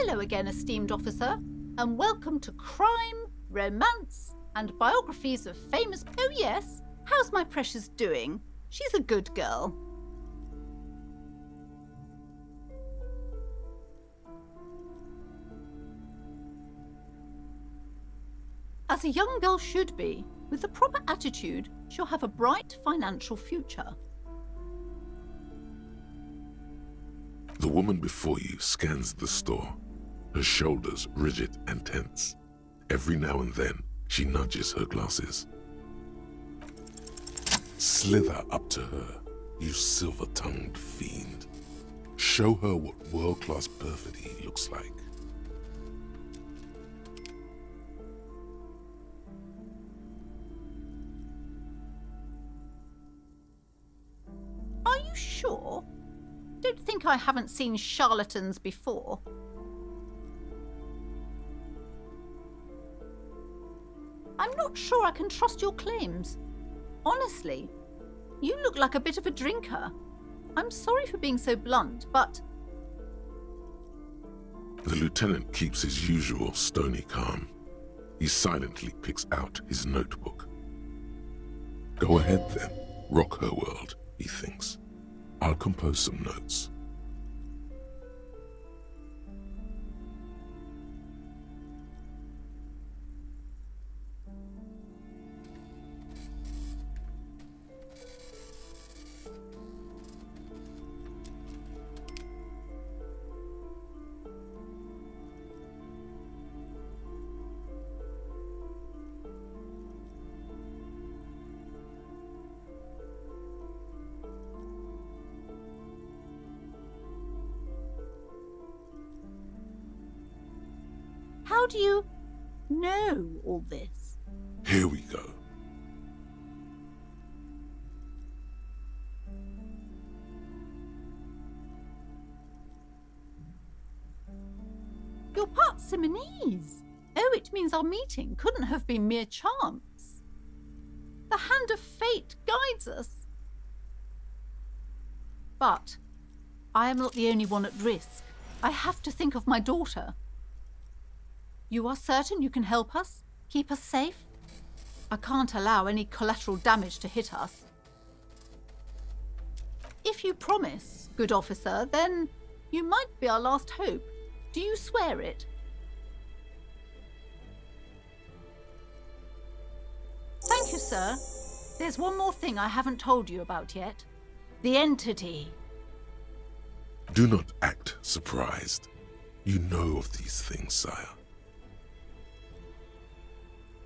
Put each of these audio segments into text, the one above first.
Hello again, esteemed officer, and welcome to Crime, Romance, and Biographies of Famous... Oh yes, how's my precious doing? She's a good girl. As a young girl should be, with the proper attitude, she'll have a bright financial future. The woman before you scans the store, her shoulders rigid and tense. Every now and then, she nudges her glasses. Slither up to her, you silver-tongued fiend. Show her what world-class perfidy looks like. Are you sure? Don't think I haven't seen charlatans before. I'm not sure I can trust your claims. Honestly, you look like a bit of a drinker. I'm sorry for being so blunt, but... The lieutenant keeps his usual stony calm. He silently picks out his notebook. Go ahead then, rock her world, he thinks. I'll compose some notes. How do you know all this? Here we go. You're part Simonese. Oh, it means our meeting couldn't have been mere chance. The hand of fate guides us. But I am not the only one at risk. I have to think of my daughter. You are certain you can help us? Keep us safe? I can't allow any collateral damage to hit us. If you promise, good officer, then you might be our last hope. Do you swear it? Thank you, sir. There's one more thing I haven't told you about yet. The entity. Do not act surprised. You know of these things, sire.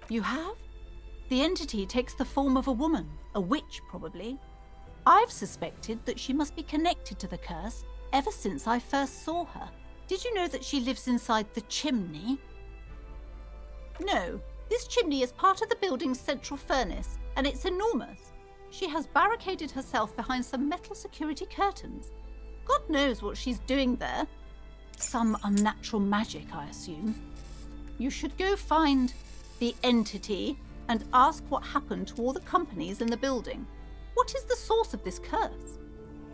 You have? The entity takes the form of a woman, a witch probably. I've suspected that she must be connected to the curse ever since I first saw her. Did you know that she lives inside the chimney? No, this chimney is part of the building's central furnace, and it's enormous. She has barricaded herself behind some metal security curtains. God knows what she's doing there. Some unnatural magic, I assume. You should go find the entity and ask what happened to all the companies in the building. What is the source of this curse?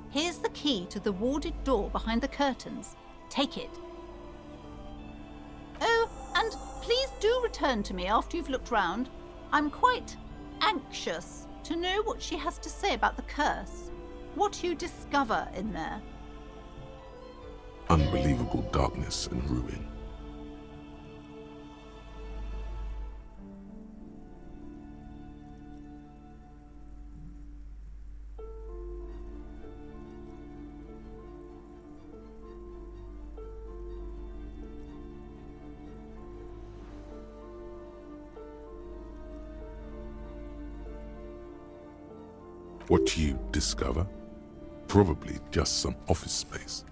Here's the key to the warded door behind the curtains. Take it. Oh, and please do return to me after you've looked round. I'm quite anxious to know what she has to say about the curse. What you discover in there. Unbelievable darkness and ruin. What you discover? Probably just some office space.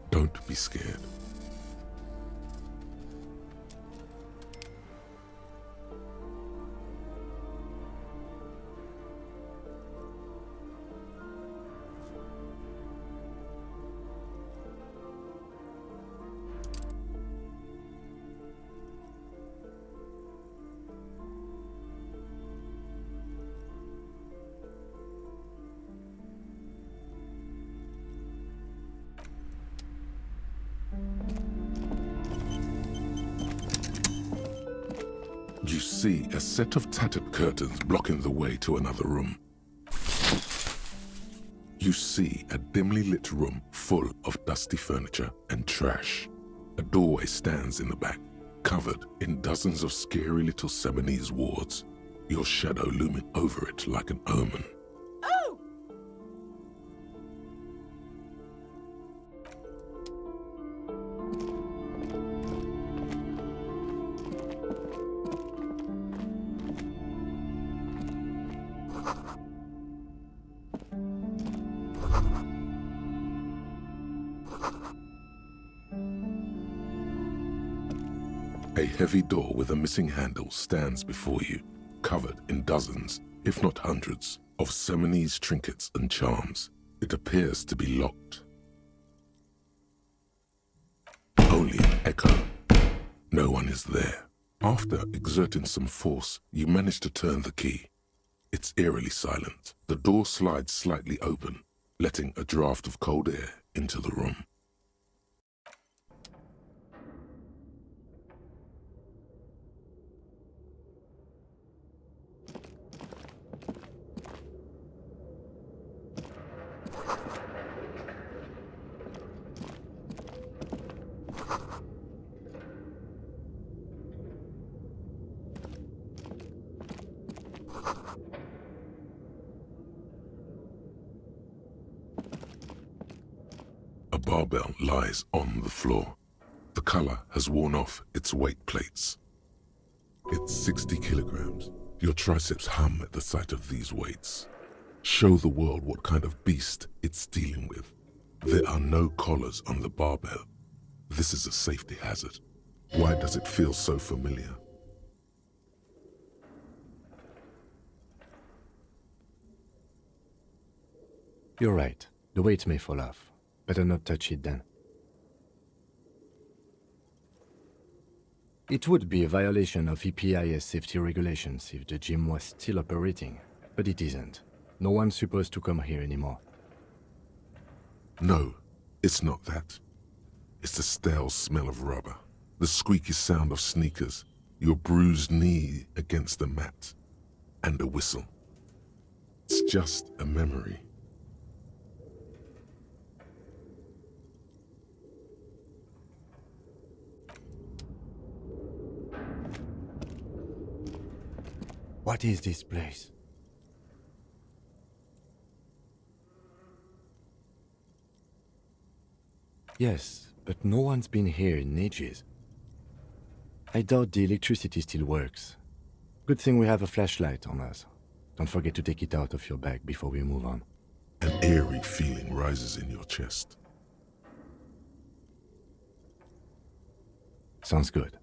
Don't be scared. You see a set of tattered curtains blocking the way to another room. You see a dimly lit room full of dusty furniture and trash. A doorway stands in the back, covered in dozens of scary little Seminese wards, your shadow looming over it like an omen. Oh! A heavy door with a missing handle stands before you, covered in dozens, if not hundreds, of Seminese trinkets and charms. It appears to be locked. Only an echo. No one is there. After exerting some force, you manage to turn the key. It's eerily silent. The door slides slightly open, letting a draft of cold air into the room. A barbell lies on the floor. The color has worn off its weight plates. It's 60 kilograms. Your triceps hum at the sight of these weights. Show the world what kind of beast it's dealing with. There are no collars on the barbell. This is a safety hazard. Why does it feel so familiar? You're right. The weight may fall off. Better not touch it then. It would be a violation of EPIS safety regulations if the gym was still operating, but it isn't. No one's supposed to come here anymore. No, it's not that. It's the stale smell of rubber, the squeaky sound of sneakers, your bruised knee against the mat, and a whistle. It's just a memory. What is this place? Yes, but no one's been here in ages. I doubt the electricity still works. Good thing we have a flashlight on us. Don't forget to take it out of your bag before we move on. An eerie feeling rises in your chest. Sounds good.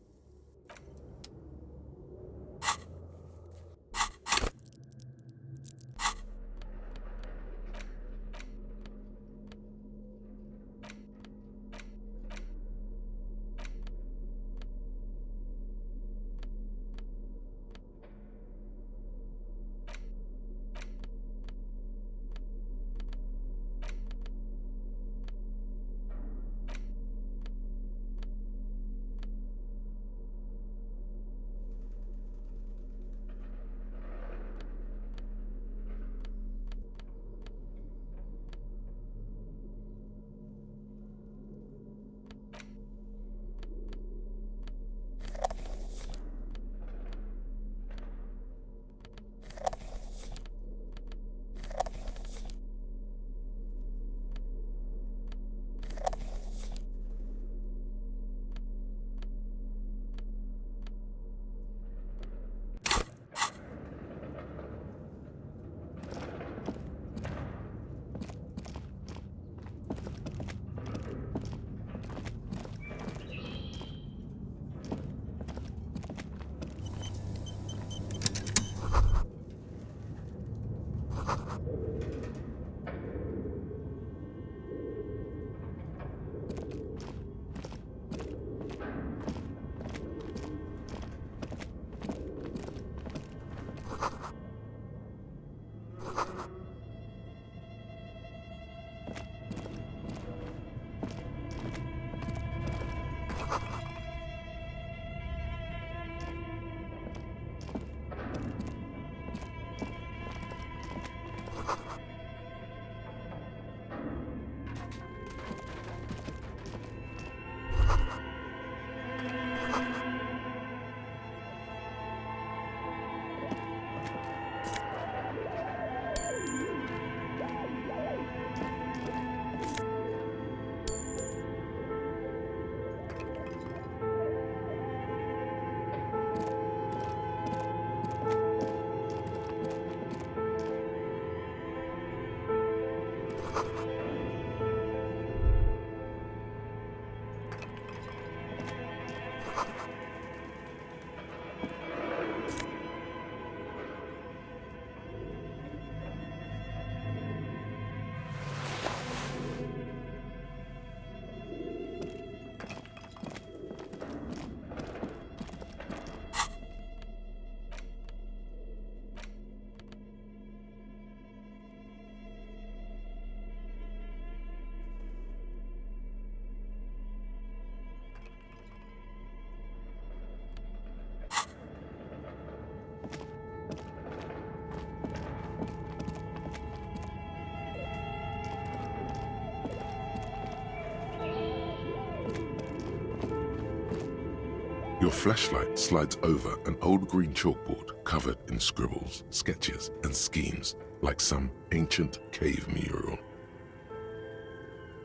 Your flashlight slides over an old green chalkboard covered in scribbles, sketches, and schemes like some ancient cave mural.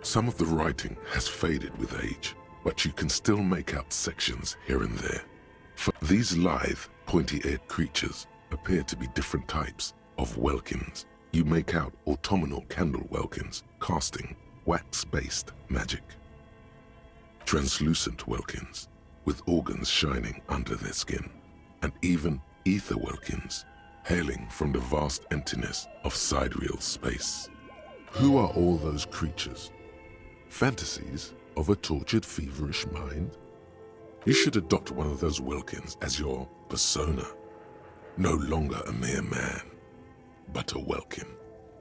Some of the writing has faded with age, but you can still make out sections here and there. For these lithe, pointy-eared creatures appear to be different types of welkins. You make out autumnal candle welkins casting wax-based magic. Translucent welkins with organs shining under their skin, and even ether welkins hailing from the vast emptiness of sidereal space. Who are all those creatures? Fantasies of a tortured, feverish mind? You should adopt one of those welkins as your persona. No longer a mere man, but a welkin.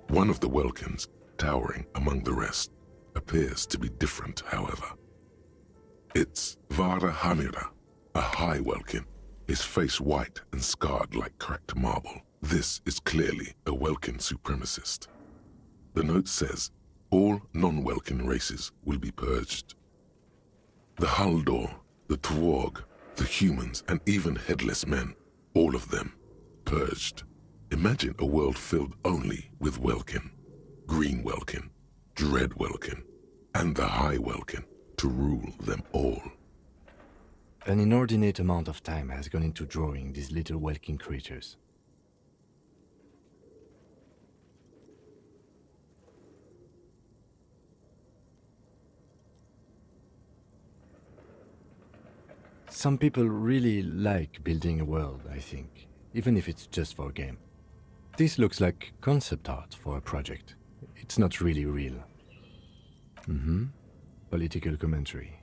One of the welkins, towering among the rest, appears to be different, however. It's Vara Hamira, a high welkin, his face white and scarred like cracked marble. This is clearly a welkin supremacist. The note says, all non-welkin races will be purged. The Haldor, the Tuorg, the humans, and even headless men, all of them, purged. Imagine a world filled only with welkin, green welkin, dread welkin, and the high welkin to rule them all. An inordinate amount of time has gone into drawing these little welkin creatures. Some people really like building a world, I think, even if it's just for a game. This looks like concept art for a project. It's not really real. Political commentary.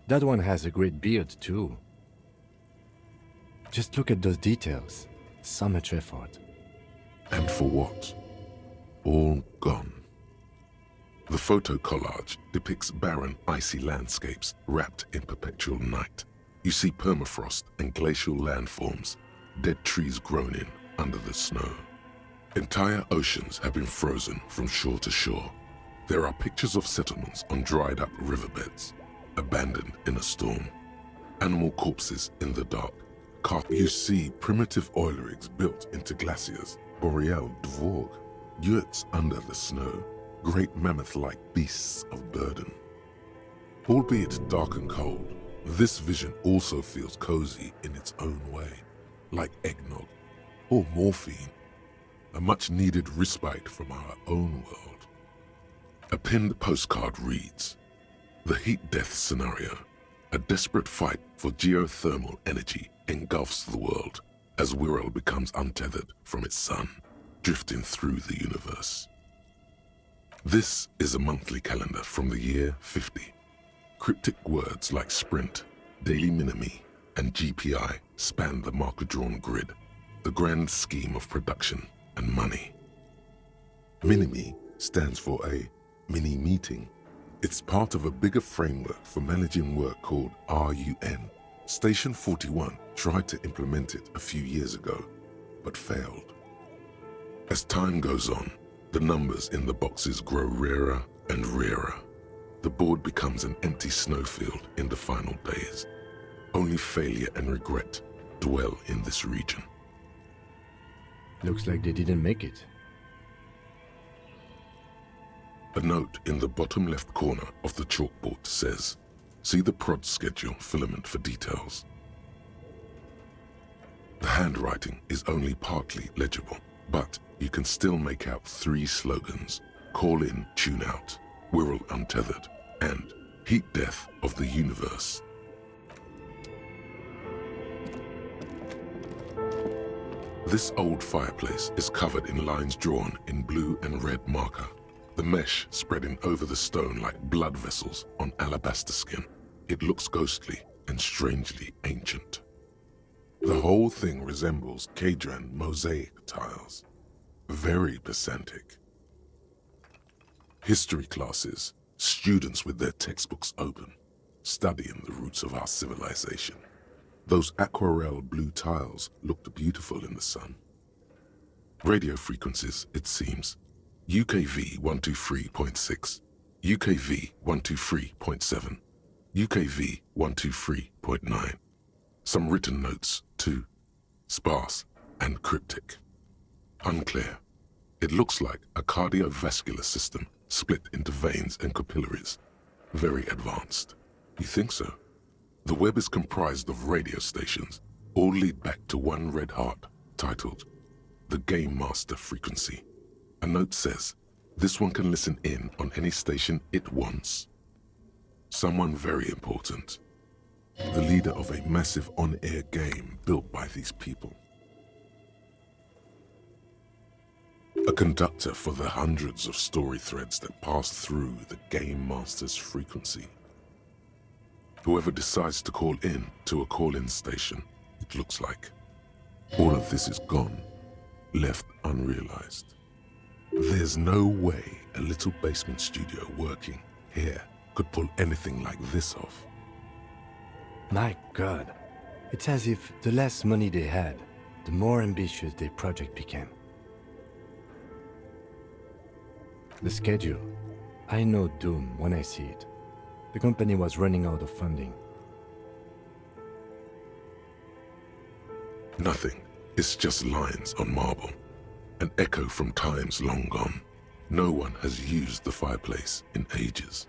That one has a great beard too. Just look at those details. So much effort. And for what? All gone. The photo collage depicts barren, icy landscapes wrapped in perpetual night. You see permafrost and glacial landforms, dead trees grown in under the snow. Entire oceans have been frozen from shore to shore. There are pictures of settlements on dried up riverbeds, abandoned in a storm. Animal corpses in the dark. You see primitive oil rigs built into glaciers, boreal dvorg, yurts under the snow, great mammoth-like beasts of burden. Albeit dark and cold, this vision also feels cozy in its own way, like eggnog or morphine, a much-needed respite from our own world. A pinned postcard reads, "The heat death scenario, a desperate fight for geothermal energy engulfs the world as Wirral becomes untethered from its sun, drifting through the universe." This is a monthly calendar from the year 50. Cryptic words like sprint, daily minimi, and GPI span the marker-drawn grid, the grand scheme of production and money. Minimi stands for a mini-meeting. It's part of a bigger framework for managing work called RUN. Station 41 tried to implement it a few years ago, but failed. As time goes on, the numbers in the boxes grow rarer and rarer. The board becomes an empty snowfield in the final days. Only failure and regret dwell in this region. Looks like they didn't make it. A note in the bottom left corner of the chalkboard says, "See the prod schedule filament for details." The handwriting is only partly legible, but you can still make out 3 slogans: "Call in, tune out," "Wirral untethered," and "Heat death of the universe." This old fireplace is covered in lines drawn in blue and red marker, the mesh spreading over the stone like blood vessels on alabaster skin. It looks ghostly and strangely ancient. The whole thing resembles Kadran mosaic tiles. Very pedantic. History classes, students with their textbooks open, studying the roots of our civilization. Those aquarelle blue tiles looked beautiful in the sun. Radio frequencies, it seems. UKV 123.6, UKV 123.7, UKV 123.9. Some written notes, too. Sparse and cryptic. Unclear. It looks like a cardiovascular system split into veins and capillaries. Very advanced. You think so? The web is comprised of radio stations, all lead back to one red heart, titled the Game Master Frequency. A note says, this one can listen in on any station it wants. Someone very important. The leader of a massive on-air game built by these people. A conductor for the hundreds of story threads that pass through the Game Master's frequency. Whoever decides to call in to a call-in station, it looks like. All of this is gone, left unrealized. There's no way a little basement studio working here could pull anything like this off. My God, it's as if the less money they had, the more ambitious their project became. The schedule. I know doom when I see it. The company was running out of funding. Nothing. It's just lines on marble. An echo from times long gone. No one has used the fireplace in ages.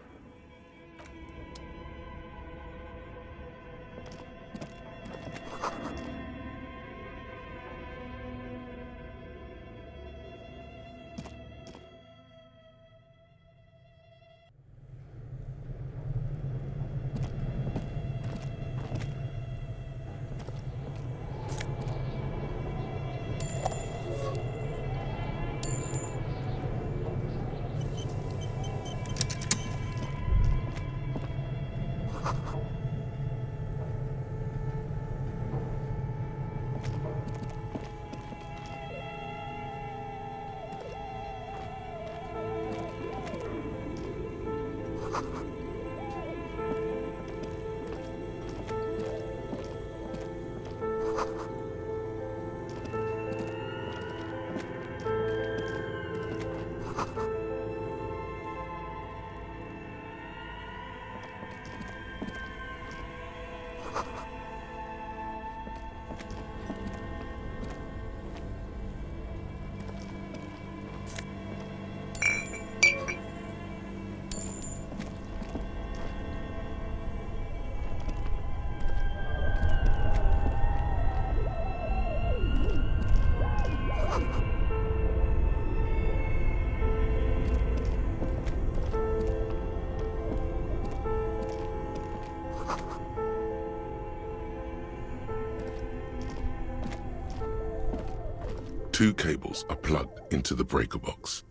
Two cables are plugged into the breaker box.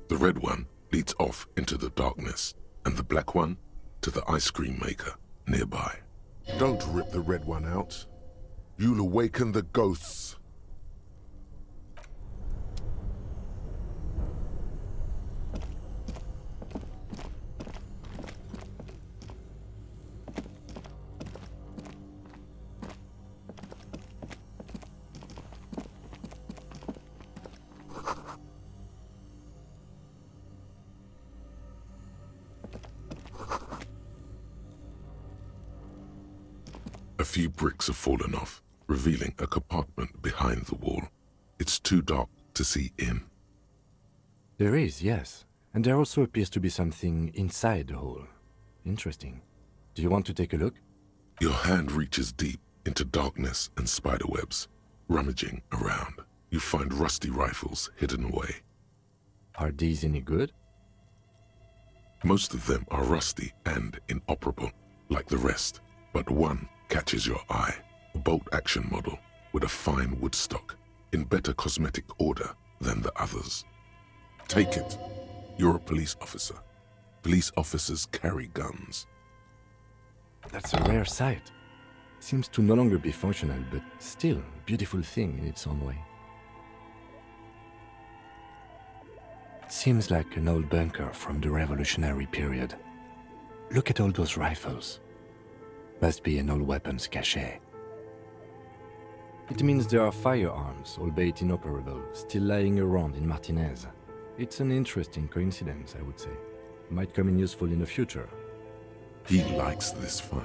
The red one leads off into the darkness, and the black one to the ice cream maker nearby. Don't rip the red one out. You'll awaken the ghosts. A few bricks have fallen off, revealing a compartment behind the wall. It's too dark to see in. There is, yes. And there also appears to be something inside the hole. Interesting. Do you want to take a look? Your hand reaches deep into darkness and spiderwebs. Rummaging around, you find rusty rifles hidden away. Are these any good? Most of them are rusty and inoperable, like the rest, but one catches your eye, a bolt-action model with a fine wood stock. in better cosmetic order than the others. Take it. You're a police officer. Police officers carry guns. That's a rare sight. Seems to no longer be functional, but still a beautiful thing in its own way. Seems like an old bunker from the revolutionary period. Look at all those rifles. Must be an old weapons cache. It means there are firearms, albeit inoperable, still lying around in Martinez. It's an interesting coincidence, I would say. Might come in useful in the future. He likes this find.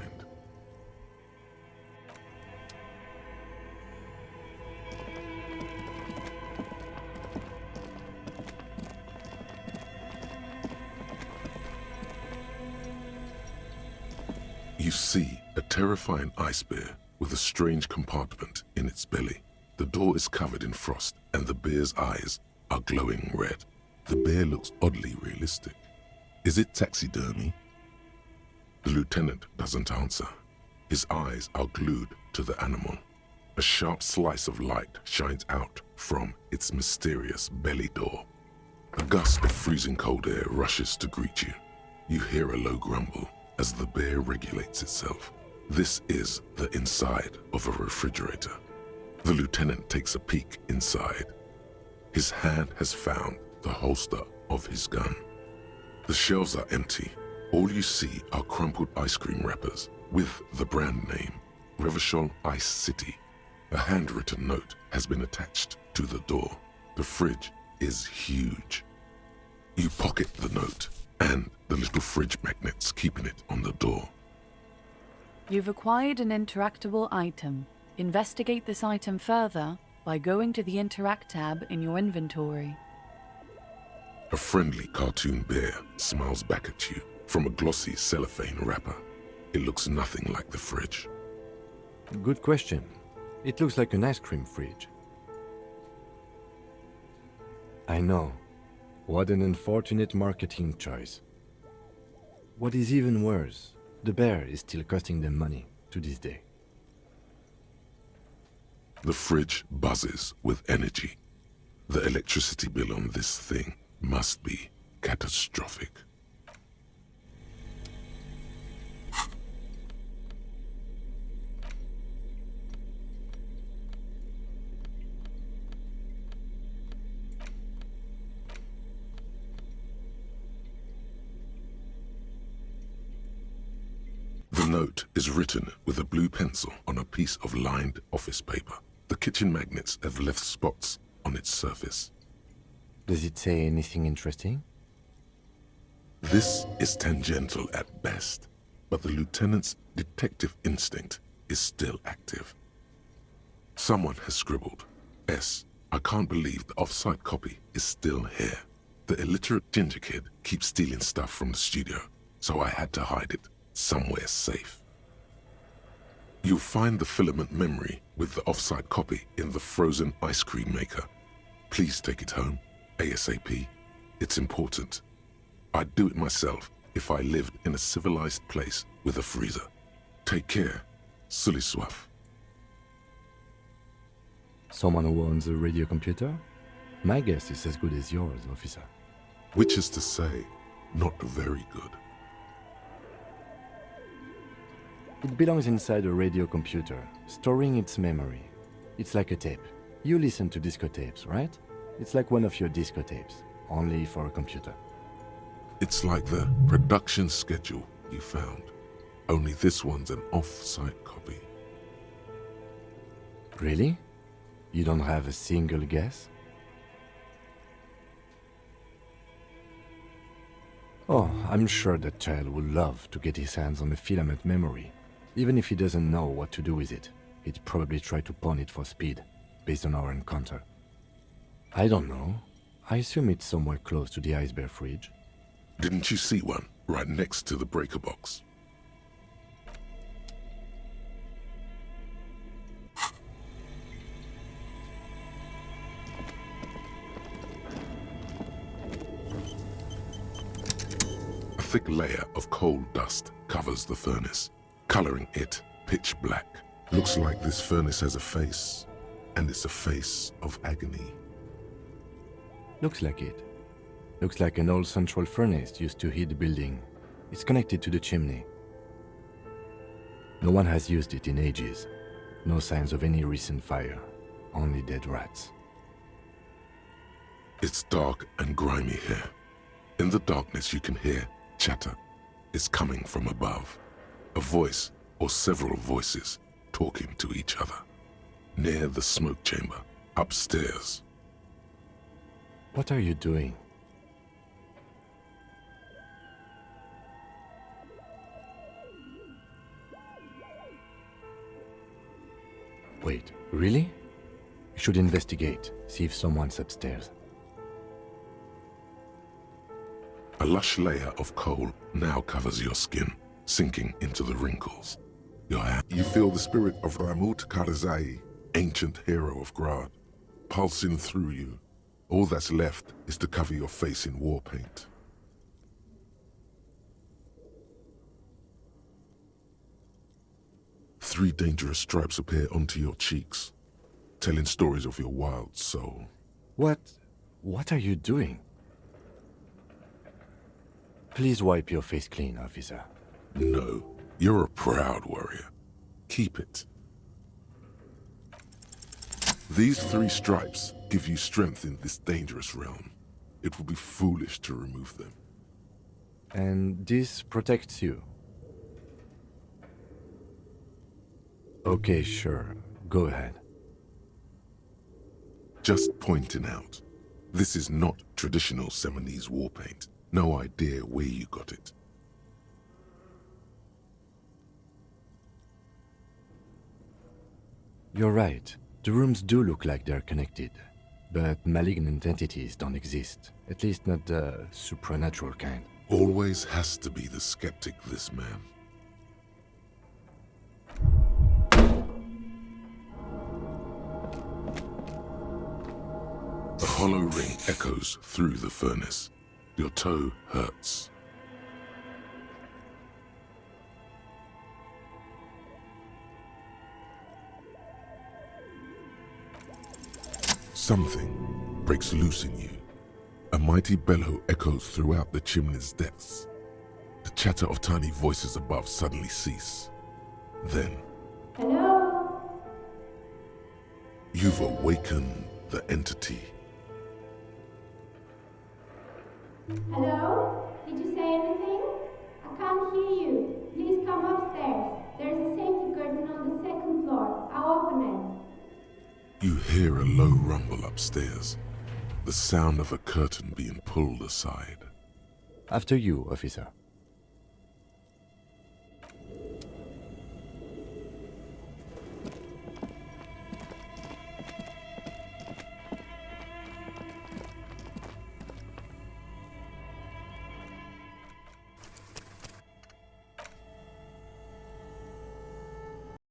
You see a terrifying ice bear with a strange compartment in its belly. The door is covered in frost and the bear's eyes are glowing red. The bear looks oddly realistic. Is it taxidermy? The lieutenant doesn't answer. His eyes are glued to the animal. A sharp slice of light shines out from its mysterious belly door. A gust of freezing cold air rushes to greet you. You hear a low grumble as the bear regulates itself. This is the inside of a refrigerator. The lieutenant takes a peek inside. His hand has found the holster of his gun. The shelves are empty. All you see are crumpled ice cream wrappers with the brand name, Revachol Ice City. A handwritten note has been attached to the door. The fridge is huge. You pocket the note and the little fridge magnets keeping it on the door. You've acquired an interactable item. Investigate this item further by going to the Interact tab in your inventory. A friendly cartoon bear smiles back at you from a glossy cellophane wrapper. It looks nothing like the fridge. Good question. It looks like an ice cream fridge. I know. What an unfortunate marketing choice. What is even worse, the bear is still costing them money to this day. The fridge buzzes with energy. The electricity bill on this thing must be catastrophic. The note is written with a blue pencil on a piece of lined office paper. The kitchen magnets have left spots on its surface. Does it say anything interesting? This is tangential at best, but the lieutenant's detective instinct is still active. Someone has scribbled, S. I can't believe the off-site copy is still here. The illiterate ginger kid keeps stealing stuff from the studio, so I had to hide it somewhere safe. You'll find the filament memory with the off-site copy in the frozen ice cream maker. Please take it home, ASAP. It's important. I'd do it myself if I lived in a civilized place with a freezer. Take care, Sully Swaff. Someone who owns a radio computer? My guess is as good as yours, officer. Which is to say, not very good. It belongs inside a radio computer, storing its memory. It's like a tape. You listen to disco tapes, right? It's like one of your disco tapes, only for a computer. It's like the production schedule you found. Only this one's an off-site copy. Really? You don't have a single guess? Oh, I'm sure that child would love to get his hands on a filament memory. Even if he doesn't know what to do with it, he'd probably try to pawn it for speed, based on our encounter. I don't know. I assume it's somewhere close to the ice bear fridge. Didn't you see one right next to the breaker box? A thick layer of coal dust covers the furnace, coloring it pitch black. Looks like this furnace has a face. and it's a face of agony. Looks like it. Looks like an old central furnace used to heat the building. It's connected to the chimney. No one has used it in ages. No signs of any recent fire. Only dead rats. It's dark and grimy here. In the darkness you can hear chatter. It's coming from above. A voice or several voices talking to each other. Near the smoke chamber, upstairs. What are you doing? Wait, really? You should investigate, see if someone's upstairs. A lush layer of coal now covers your skin, sinking into the wrinkles. Your hand. You feel the spirit of Ramut Karzai, ancient hero of Grad, pulsing through you. All that's left is to cover your face in war paint. Three dangerous stripes appear onto your cheeks, telling stories of your wild soul. What are you doing? Please wipe your face clean, officer. No, you're a proud warrior. Keep it. These three stripes give you strength in this dangerous realm. It would be foolish to remove them. And this protects you. Okay, sure. Go ahead. Just pointing out, this is not traditional Seminese war paint. No idea where you got it. You're right. The rooms do look like they're connected. But malignant entities don't exist. At least not the supernatural kind. Always has to be the skeptic, this man. A hollow ring echoes through the furnace. Your toe hurts. Something breaks loose in you. A mighty bellow echoes throughout the chimney's depths. The chatter of tiny voices above suddenly cease. Then, Hello? you've awakened the entity. Hello? Did you say anything? I can't hear you. Please come upstairs. There's a safety curtain on the second floor. I'll open it. You hear a low rumble upstairs. The sound of a curtain being pulled aside. After you, officer.